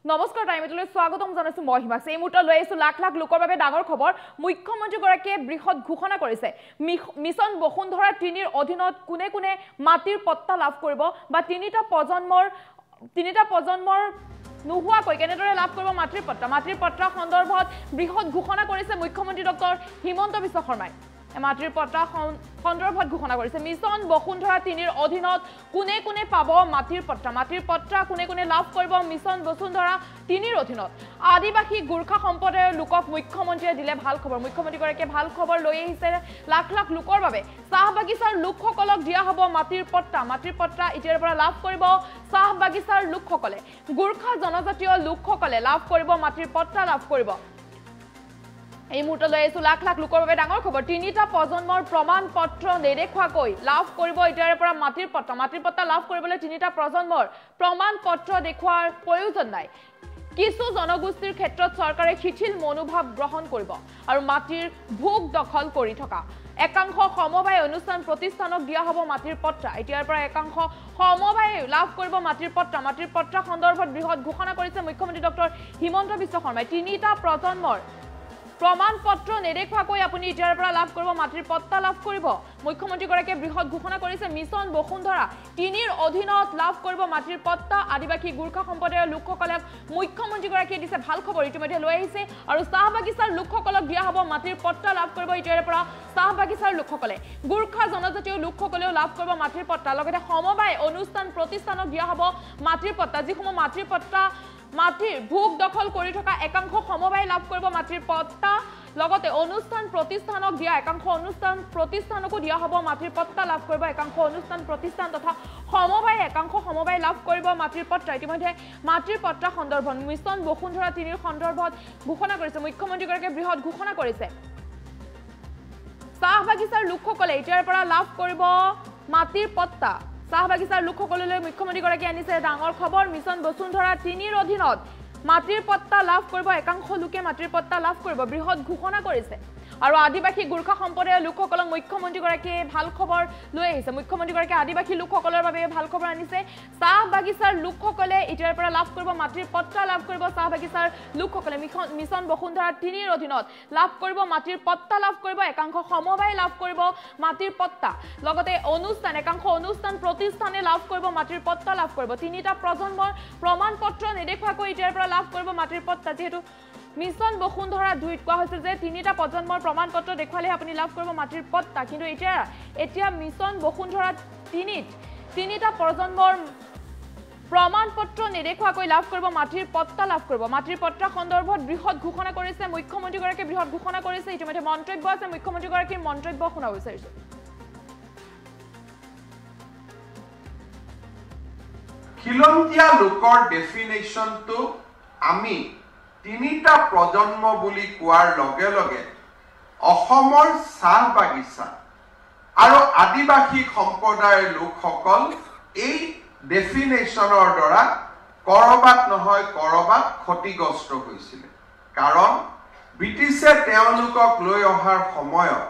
নমস্কাৰ টাইমলৈ স্বাগতম জনাইছো মই হিমাক্স এই মুহূৰ্তত লৈ আহিছো লাখ লাখ লোকৰ বাবে ডাঙৰ খবৰ মুখ্যমন্ত্ৰী গৰাকীয়ে বৃহৎ ঘোষণা কৰিছে মিছন বসুন্ধৰা 3ৰ অধীনত কোনে কোনে মাটিৰ পট্টা লাভ কৰিব বা তিনিটা প্ৰজন্মৰ নোহোৱাকৈ কেনেদৰে লাভ কৰিব মাটিৰ পট্টা সন্দৰ্ভত বৃহৎ ঘোষণা কৰিছে মুখ্যমন্ত্ৰী ডক্টৰ হিমন্ত বিশ্ব শৰ্মাই মাটিৰ পট্টা সন্দৰ্ভত ঘোষণা কৰিছে মিছন বসুন্ধৰা 3ৰ অধীনত কোনে কোনে পাব মাটিৰ পট্টা কোনে কোনে লাভ কৰিব মিছন বসুন্ধৰা 3ৰ অধীনত আদিবাসী গুৰ্খা সম্প্ৰদায়ৰ লোকক মুখ্যমন্ত্ৰীয়ে দিলে ভাল খবৰ মুখ্যমন্ত্ৰীগৰাকীয়ে ভাল খবৰ লৈ আহিছে লাখ লাখ লোকৰ বাবে চাহ বাগিচাৰ লোকসকলক দিয়া হ'ব মাটিৰ পট্টা এতিয়াৰ পৰা লাভ কৰিব চাহ বাগিচাৰ লোকসকলে গুৰ্খা জনজাতীয় লোকসকলে লাভ কৰিব মাটিৰ পট্টা লাভ কৰিব এই মুহূৰ্তত লৈ আহিছো লাখ লাখ লোকৰ বাবে ডাঙৰ খবৰ তিনিটা প্ৰজন্মৰ প্ৰমাণ পত্ৰ নেদেখুৱাকৈ লাভ কৰিব এতিয়াৰ পৰা মাটিৰ পট্টা লাভ কৰিবলৈ তিনিটা প্ৰজন্মৰ প্ৰমাণ পত্ৰ দেখুৱাৰ প্ৰয়োজন নাই কিছু জনগোষ্ঠীৰ ক্ষেত্ৰত চৰকাৰে শিথিল মনোভাৱ গ্ৰহণ কৰিব আৰু মাটিৰ ভোগ দখল কৰি থকা একাংশ সমবায় অনুষ্ঠান প্ৰতিষ্ঠানক দিয়া হ'ব মাটিৰ পট্টা এতিয়াৰ পৰা একাংশ সমবায় লাভ কৰিব মাটিৰ পট্টা সন্দৰ্ভত বৃহৎ ঘোষণা কৰিছে মুখ্যমন্ত্ৰী ডক্টৰ হিমন্ত বিশ্ব শৰ্মাই তিনিটা প্ৰজন্মৰ প্ৰমাণ পত্ৰ নেদেখুৱাকৈ আপুনি এতিয়াৰ পৰা লাভ কৰিব মাটিৰ পট্টা লাভ কৰিব মুখ্যমন্ত্ৰী গৰাকীয়ে বৃহৎ ঘোষণা কৰিছে মিছন বসুন্ধৰা 3ৰ অধীনত লাভ কৰিব মাটিৰ পট্টা আদিবাসী গুৰ্খা সম্প্ৰদায়ৰ লোকসকলে মুখ্যমন্ত্ৰী গৰাকীয়ে দিছে ভাল খবৰ ইতিমধ্যে লৈ আহিছে আৰু চাহ বাগিচাৰ লোকসকলক দিয়া হ'ব মাটিৰ পট্টা লাভ কৰিব এতিয়াৰ পৰা চাহ বাগিচাৰ লোকসকলে গুৰ্খা জনজাতীয় লোকসকলেও লাভ কৰিব মাটিৰ পট্টা লগতে সমবায় অনুষ্ঠান প্ৰতিষ্ঠানক দিয়া হ'ব মাটিৰ পট্টা যিসমূহ মাটিৰ ভোগ দখল কৰি থকা একাংশ সমবায় লাভ কৰিব মাটিৰ পট্টা লগতে অনুষ্ঠান প্ৰতিষ্ঠানক দিয়া একাংশ অনুষ্ঠান প্ৰতিষ্ঠানকো দিয়া হ'ব মাটিৰ পট্টা লাভ কৰিব একাংশ অনুষ্ঠান প্ৰতিষ্ঠান তথা একাংশ সমবায় লাভ কৰিব মাটিৰ পট্টা ইতিমধ্যে মাটিৰ পট্টা সন্দৰ্ভত মিছন বসুন্ধৰা 3ৰ সন্দৰ্ভত ঘোষণা কৰিছে মুখ্যমন্ত্ৰীগৰাকীয়ে বৃহৎ ঘোষণা কৰিছে চাহ বাগিচাৰ লোকসকলে এতিয়াৰ পৰা লাভ কৰিব মাটিৰ পট্টা চাহ বাগিচাৰ লোকসকললৈ মুখ্যমন্ত্ৰীগৰাকীয়ে আনিছে ডাঙৰ খবৰ মিছন বসুন্ধৰা 3ৰ অধীনত মাটিৰ পট্টা লাভ কৰিব একাংশ লোকে মাটিৰ পট্টা লাভ কৰিব বৃহৎ ঘোষণা কৰিছে আৰু আদিবাসী গুৰ্খা সম্প্ৰদায়ৰ লোকসকলক মুখ্যমন্ত্ৰীগৰাকীয়ে ভাল খবৰ লৈ আহিছে মুখ্যমন্ত্ৰীগৰাকীয়ে আদিবাসী লোকসকলৰ বাবে ভাল খবৰ আনিছে চাহ বাগিচাৰ লোকসকলে এতিয়াৰ পৰা লাভ কৰিব মাটিৰ পট্টা লাভ কৰিব চাহ বাগিচাৰ লোকসকলে মিছন বসুন্ধৰা 3ৰ অধীনত লাভ কৰিব মাটিৰ পট্টা লাভ কৰিব একাংশ সমবায় লাভ কৰিব মাটিৰ পট্টা লগতে একাংশ অনুষ্ঠান প্ৰতিষ্ঠানে লাভ কৰিব মাটিৰ পট্টা লাভ কৰিব তিনিটা প্ৰজন্মৰ প্ৰমাণ পত্ৰ নেদেখুৱাকৈ এতিয়াৰ পৰা লাভ কৰিব মাটিৰ পট্টা যিহেতু মিছন বসুন্ধৰা 2ত কোৱা হৈছে যে তিনিটা প্ৰজন্মৰ প্ৰমাণ পত্ৰ দেখুৱালে আপুনি লাভ কৰিব মাটিৰ পট্টা কিন্তু এতিয়া মিছন বসুন্ধৰা 3ত তিনিটা প্ৰজন্মৰ প্ৰমাণ পত্ৰ নেদেখুৱাকৈ লাভ কৰিব মাটিৰ পট্টা লাভ কৰিব মাটিৰ পট্টা সন্দৰ্ভত বৃহৎ ঘোষণা কৰিছে মুখ্যমন্ত্ৰীগৰাকীয়ে বৃহৎ ঘোষণা কৰিছে ইতিমধ্যে মন্তব্য আছে মুখ্যমন্ত্ৰীগৰাকীৰ মন্তব্য শুনা বিচাৰিছো খিলঞ্জীয়া লোকৰ ডেফিনেশ্যনটো আমি তিনিটা প্ৰজন্ম বুলি কোৱাৰ লগে লগে অসমৰ চাহ বাগিচা আৰু আদিবাসী সম্প্ৰদায়ৰ লোকসকল এই ডেফিনেশ্যনৰ দ্বাৰা কৰবাত নহয় কৰবাত ক্ষতিগ্ৰস্ত হৈছিল কাৰণ ব্ৰিটিছে তেওঁলোকক লৈ অহাৰ সময়ত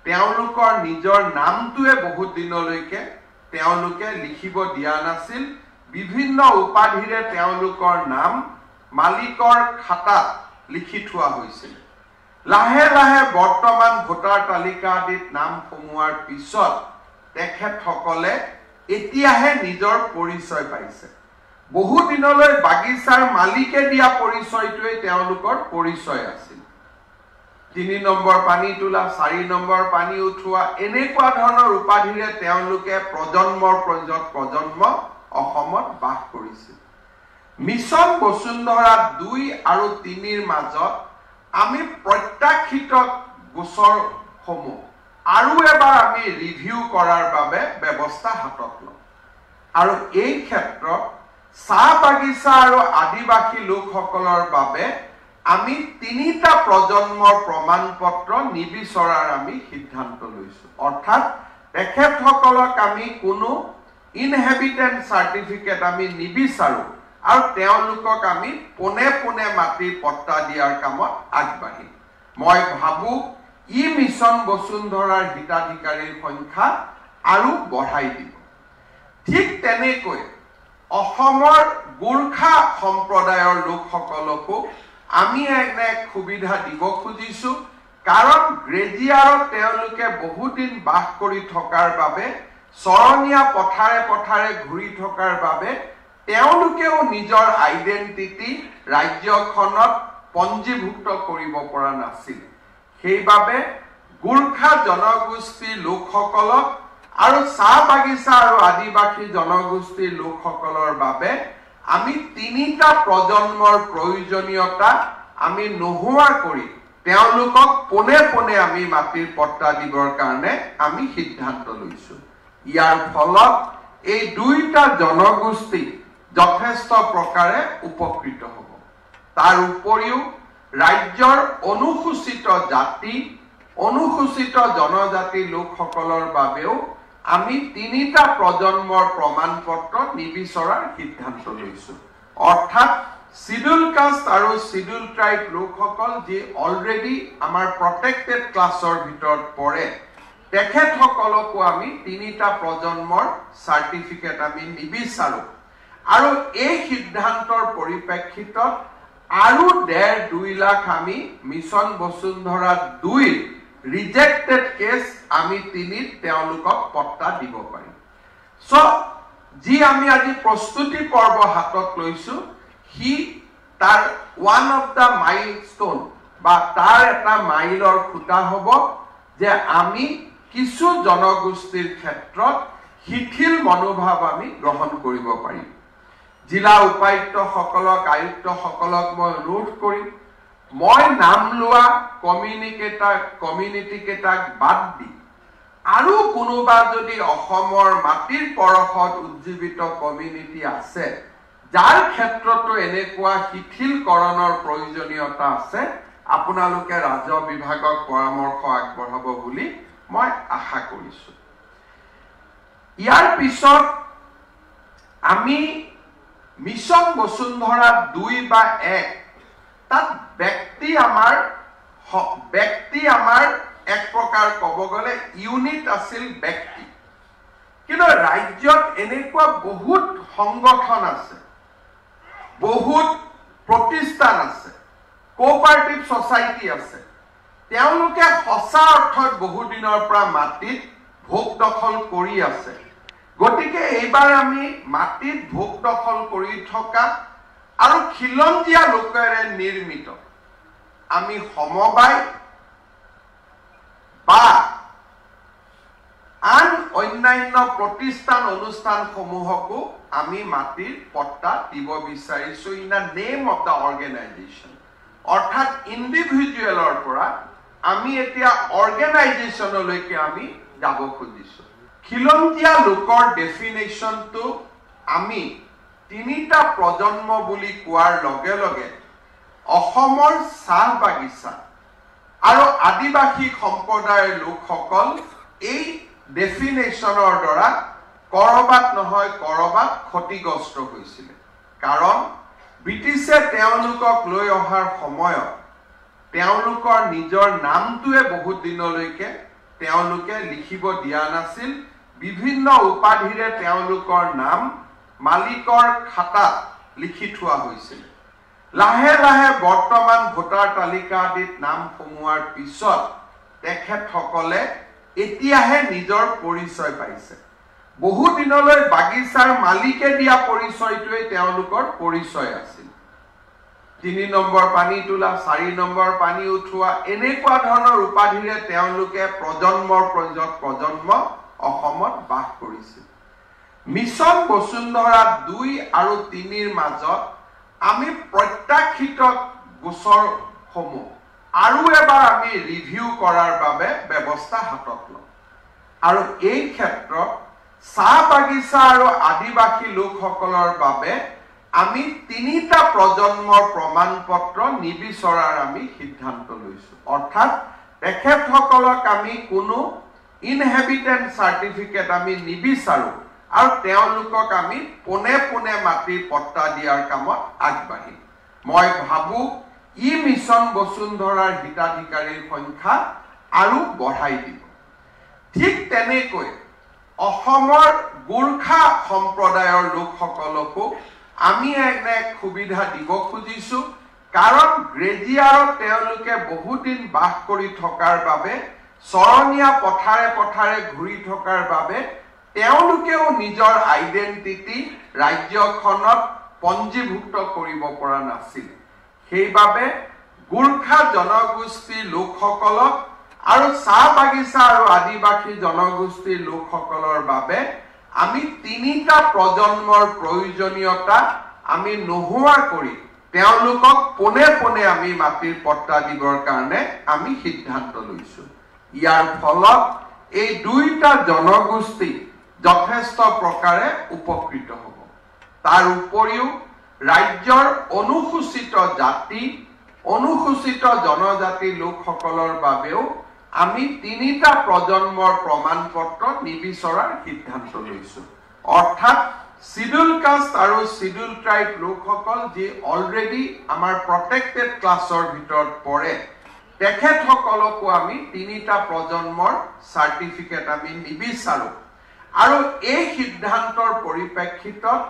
তেওঁলোকৰ নিজৰ নামটোৱে বহুত দিনলৈকে তেওঁলোকে লিখিব দিয়া নাছিল বিভিন্ন উপাধিৰে তেওঁলোকৰ নাম মালিকৰ খাতাত লিখি থোৱা হৈছিল লাহে লাহে বৰ্তমান ভোটাৰ তালিকা আদিত নাম সোমোৱাৰ পিছত তেখেতসকলে এতিয়াহে নিজৰ পৰিচয় পাইছে বহু দিনলৈ বাগিচাৰ মালিকে দিয়া পৰিচয়টোৱে তেওঁলোকৰ পৰিচয় আছিল 3 নম্বৰ পানী তোলা 4 নম্বৰ পানী উঠোৱা এনেকুৱা ধৰণৰ উপাধিৰে তেওঁলোকে প্ৰজন্মৰ প্ৰজন্ম অসমত বাস কৰিছিল মিছন বসুন্ধৰা 2 আৰু 3ৰ মাজত আমি প্ৰত্যাখ্যিত গোচৰসমূহ আৰু এবাৰ আমি ৰিভিউ কৰাৰ বাবে ব্যৱস্থা হাতত লওঁ আৰু এই ক্ষেত্ৰত চাহ বাগিচা আৰু আদিবাসী লোকসকলৰ বাবে আমি তিনিটা প্ৰজন্মৰ প্ৰমাণ পত্ৰ নিবিচৰাৰ আমি সিদ্ধান্ত লৈছো অৰ্থাৎ তেখেতসকলক আমি কোনো ইনহেবিটেন্ট সাৰ্টিফিকেট আমি নিবিচাৰো আৰু তেওঁলোকক আমি পোনে পোনে মাটিৰ পট্টা দিয়াৰ কামত আগবাঢ়িম মই ভাবো ই মিছন বসুন্ধৰাৰ হিতাধিকাৰীৰ সংখ্যা আৰু বঢ়াই দিব ঠিক তেনেকৈ অসমৰ গোৰ্খা সম্প্ৰদায়ৰ লোকসকলকো আমি এনে সুবিধা দিব খুজিছো কাৰণ গ্ৰেজিয়াৰত তেওঁলোকে বহুদিন বাস কৰি থকাৰ বাবে চৰণীয়া পথাৰে পথাৰে ঘূৰি থকাৰ বাবে তেওঁলোকেও নিজৰ আইডেন্টিটি ৰাজ্যখনত পঞ্জীভুক্ত কৰিব পৰা নাছিল সেইবাবে গোৰ্খা জনগোষ্ঠীৰ লোকসকলক আৰু চাহ বাগিচা আৰু আদিবাসী জনগোষ্ঠীৰ লোকসকলৰ বাবে আমি তিনিটা প্ৰজন্মৰ প্ৰয়োজনীয়তা আমি নোহোৱা কৰি তেওঁলোকক পোনে পোনে আমি মাটিৰ পট্টা দিবৰ কাৰণে আমি সিদ্ধান্ত লৈছো ইয়াৰ ফলত এই দুইটা জনগোষ্ঠী যথেষ্ট প্ৰকাৰে উপকৃত হ'ব তাৰ উপৰিও ৰাজ্যৰ অনুসূচিত জাতি অনুসূচিত জনজাতি লোকসকলৰ বাবেও আমি তিনিটা প্ৰজন্মৰ প্ৰমাণপত্ৰ নিবিচৰাৰ সিদ্ধান্ত লৈছো অৰ্থাৎ শিডিউল কাষ্ট আৰু শিডিউল ট্ৰাইব লোকসকল যি অলৰেডি আমাৰ প্ৰটেক্টেড ক্লাছৰ ভিতৰত পৰে তেখেতসকলকো আমি তিনিটা প্ৰজন্মৰ চাৰ্টিফিকেট আমি নিবিচাৰো আৰু এই সিদ্ধান্তৰ পৰিপ্ৰেক্ষিতত আৰু 1.5-2 লাখ আমি মিছন বসুন্ধৰা 2 ৰিজেক্টেড কেছ আমি 3 তেওঁলোকক পট্টা দিব পাৰিম সো যি আমি আজি প্ৰস্তুতি পৰ্ব হাতত লৈছো হি তাৰ ওয়ান অফ দা মাইলস্টোন বা তাৰ এটা মাইলৰ খুঁটা হ'ব যে আমি কিছু জনগোষ্ঠীৰ ক্ষেত্ৰত শিথিল মনোভাৱ আমি গ্ৰহণ কৰিব পাৰিম জিলা উপায়ুক্ত সকলক আয়ুক্ত সকলক মই অনুৰোধ কৰিম মই নাম লোৱা কমিউনিটি কেটাক বাদ দি আৰু কোনোবা যদি অসমৰ মাটিৰ পৰখত উজ্জীৱিত কমিউনিটি আছে যাৰ ক্ষেত্ৰতো এনেকুৱা শিথিলকৰণৰ প্ৰয়োজনীয়তা আছে আপোনালোকে ৰাজহ বিভাগক পৰামৰ্শ আগবঢ়াব বুলি মই আশা কৰিছো ইয়াৰ পিছত আমি মিছন বসুন্ধৰা 2 বা 1 তাত ব্যক্তি আমাৰ এক প্ৰকাৰ ক'ব গ'লে ইউনিট আছিল ব্যক্তি কিন্তু ৰাজ্যত এনেকুৱা বহুত সংগঠন আছে বহুত প্ৰতিষ্ঠান আছে কোঅপাৰেটিভ সোসাইটি আছে তেওঁলোকে সঁচা অৰ্থত বহু দিনৰ পৰা মাটিত ভোগ দখল কৰি আছে গতিকে এইবাৰ আমি মাটিত ভোগ দখল কৰি থকা আৰু খিলঞ্জীয়া লোকেৰে নিৰ্মিত আমি সমবায় বা আন অন্যান্য প্ৰতিষ্ঠান অনুষ্ঠানসমূহকো আমি মাটিৰ পট্টা দিব বিচাৰিছো in the name of the organisation অৰ্থাৎ ইণ্ডিভিজুৱেলৰ পৰা আমি এতিয়া অৰ্গেনাইজেশ্যনলৈকে আমি যাব খুজিছো খিলঞ্জীয়া লোকৰ ডেফিনেশ্যনটো আমি তিনিটা প্ৰজন্ম বুলি কোৱাৰ লগে লগে অসমৰ চাহ বাগিচা আৰু আদিবাসী সম্প্ৰদায়ৰ লোকসকল এই ডেফিনেশ্যনৰ দ্বাৰা কৰবাত নহয় কৰবাত ক্ষতিগ্ৰস্ত হৈছিল কাৰণ ব্ৰিটিছে তেওঁলোকক লৈ অহাৰ সময়ত তেওঁলোকৰ নিজৰ নামটোৱে বহুত দিনলৈকে তেওঁলোকে লিখিব দিয়া নাছিল বিভিন্ন উপাধিৰে তেওঁলোকৰ নাম মালিকৰ খাতাত লিখি থোৱা হৈছিল লাহে লাহে বৰ্তমান ভোটাৰ তালিকা আদিত নাম সোমোৱাৰ পিছত তেখেতসকলে এতিয়াহে নিজৰ পৰিচয় পাইছে বহু দিনলৈ বাগিচাৰ মালিকে দিয়া পৰিচয়টোৱে তেওঁলোকৰ পৰিচয় আছিল 3 নম্বৰ পানী তোলা 4 নম্বৰ পানী উঠোৱা এনেকুৱা ধৰণৰ উপাধিৰে তেওঁলোকে প্ৰজন্মৰ প্ৰজন্ম অসমত বাস কৰিছিল মিছন বসুন্ধৰা 2 আৰু 3 মাজত আমি প্ৰত্যাখ্যিত গোচৰসমূহ আৰু এবাৰ আমি ৰিভিউ কৰাৰ বাবে ব্যৱস্থা হাতত লওঁ আৰু এই ক্ষেত্ৰত চাহ বাগিচা আৰু আদিবাসী লোকসকলৰ বাবে আমি তিনিটা প্ৰজন্মৰ প্ৰমাণপত্ৰ নিবিচৰাৰ আমি সিদ্ধান্ত লৈছো অৰ্থাৎ তেখেতসকলক আমি কোনো ইনহেবিটেন্ট সাৰ্টিফিকেট আমি নিবিচাৰো আৰু তেওঁলোকক আমি পোনে পোনে মাটিৰ পট্টা দিয়াৰ কামত আগবাঢ়িম মই ভাবো ই মিছন বসুন্ধৰাৰ হিতাধিকাৰীৰ সংখ্যা আৰু বঢ়াই দিব ঠিক তেনেকৈ অসমৰ গোৰ্খা সম্প্ৰদায়ৰ লোকসকলকো আমি এনে সুবিধা দিব খুজিছো কাৰণ গ্ৰেজিয়াৰত তেওঁলোকে বহুদিন বাস কৰি থকাৰ বাবে চৰণীয়া পথাৰে পথাৰে ঘূৰি থকাৰ বাবে তেওঁলোকেও নিজৰ আইডেন্টিটি ৰাজ্যখনত পঞ্জীভুক্ত কৰিব পৰা নাছিল সেইবাবে গোৰ্খা জনগোষ্ঠীৰ লোকসকলক আৰু চাহ বাগিচা আৰু আদিবাসী জনগোষ্ঠীৰ লোকসকলৰ বাবে আমি তিনিটা প্ৰজন্মৰ প্ৰয়োজনীয়তা আমি নোহোৱা কৰি তেওঁলোকক পোনে পোনে আমি মাটিৰ পট্টা দিবৰ কাৰণে আমি সিদ্ধান্ত লৈছো ইয়াৰ ফলত এই দুইটা জনগোষ্ঠী যথেষ্ট প্ৰকাৰে উপকৃত হ'ব তাৰ উপৰিও ৰাজ্যৰ অনুসূচিত জাতি অনুসূচিত জনজাতি লোকসকলৰ বাবেও আমি তিনিটা প্ৰজন্মৰ প্ৰমাণপত্ৰ নিবিচৰাৰ সিদ্ধান্ত লৈছো অৰ্থাৎ শিডিউল কাষ্ট আৰু শিডিউল ট্ৰাইব লোকসকল যি অলৰেডি আমাৰ প্ৰটেক্টেড ক্লাছৰ ভিতৰত পৰে তেখেতসকলকো আমি তিনিটা প্ৰজন্মৰ চাৰ্টিফিকেট আমি নিবিচাৰো আৰু এই সিদ্ধান্তৰ পৰিপ্ৰেক্ষিতত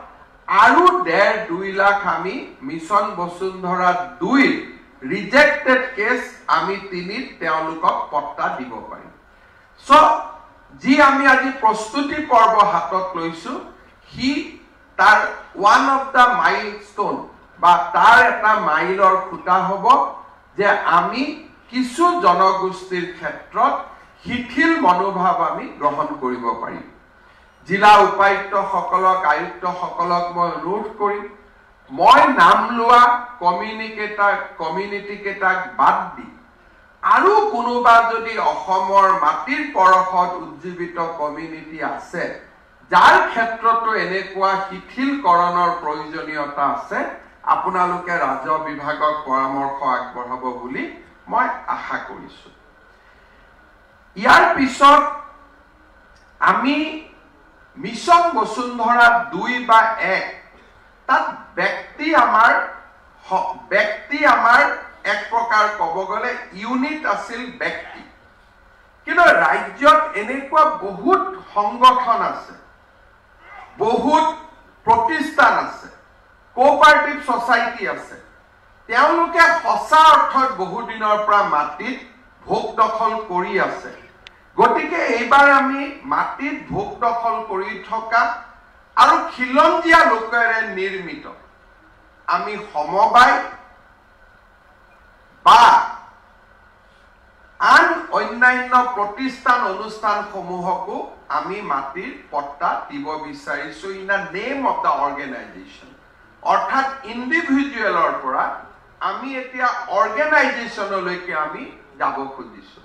আৰু 1.5-2 লাখ আমি মিছন বসুন্ধৰা 2 ৰিজেক্টেড কেছ আমি 3 তেওঁলোকক পট্টা দিব পাৰিম সো যি আমি আজি প্ৰস্তুতি পৰ্ব হাতত লৈছো হি তাৰ ওয়ান অফ দা মাইলস্টোন বা তাৰ এটা মাইলৰ খুঁটা হ'ব যে আমি কিছু জনগোষ্ঠীৰ ক্ষেত্ৰত শিথিল মনোভাৱ আমি গ্ৰহণ কৰিব পাৰিম জিলা উপায়ুক্তসকলক আয়ুক্তসকলক মই অনুৰোধ কৰিম মই নাম লোৱা কমিউনিটি কেইটাক বাদ দি আৰু কোনোবা যদি অসমৰ মাটিৰ পৰখত উজ্জীৱিত কমিউনিটি আছে যাৰ ক্ষেত্ৰতো এনেকুৱা শিথিলকৰণৰ প্ৰয়োজনীয়তা আছে আপোনালোকে ৰাজহ বিভাগক পৰামৰ্শ আগবঢ়াব বুলি মই আশা কৰিছো ইয়াৰ পিছত আমি মিছন বসুন্ধৰা 2 বা 1 তাত ব্যক্তি আমাৰ এক প্ৰকাৰ ক'ব গ'লে ইউনিট আছিল ব্যক্তি কিন্তু ৰাজ্যত এনেকুৱা বহুত সংগঠন আছে বহুত প্ৰতিষ্ঠান আছে কোঅপাৰেটিভ সোসাইটি আছে তেওঁলোকে সঁচা অৰ্থত বহু দিনৰ পৰা মাটিত ভোগ দখল কৰি আছে গতিকে এইবাৰ আমি মাটিত ভোগ দখল কৰি থকা আৰু খিলঞ্জীয়া লোকেৰে নিৰ্মিত আমি সমবায় বা আন অন্যান্য প্ৰতিষ্ঠান অনুষ্ঠানসমূহকো আমি মাটিৰ পট্টা দিব বিচাৰিছো in the name of the organisation অৰ্থাৎ ইণ্ডিভিজুৱেলৰ পৰা আমি এতিয়া অৰ্গেনাইজেশ্যনলৈকে আমি যাব খুজিছো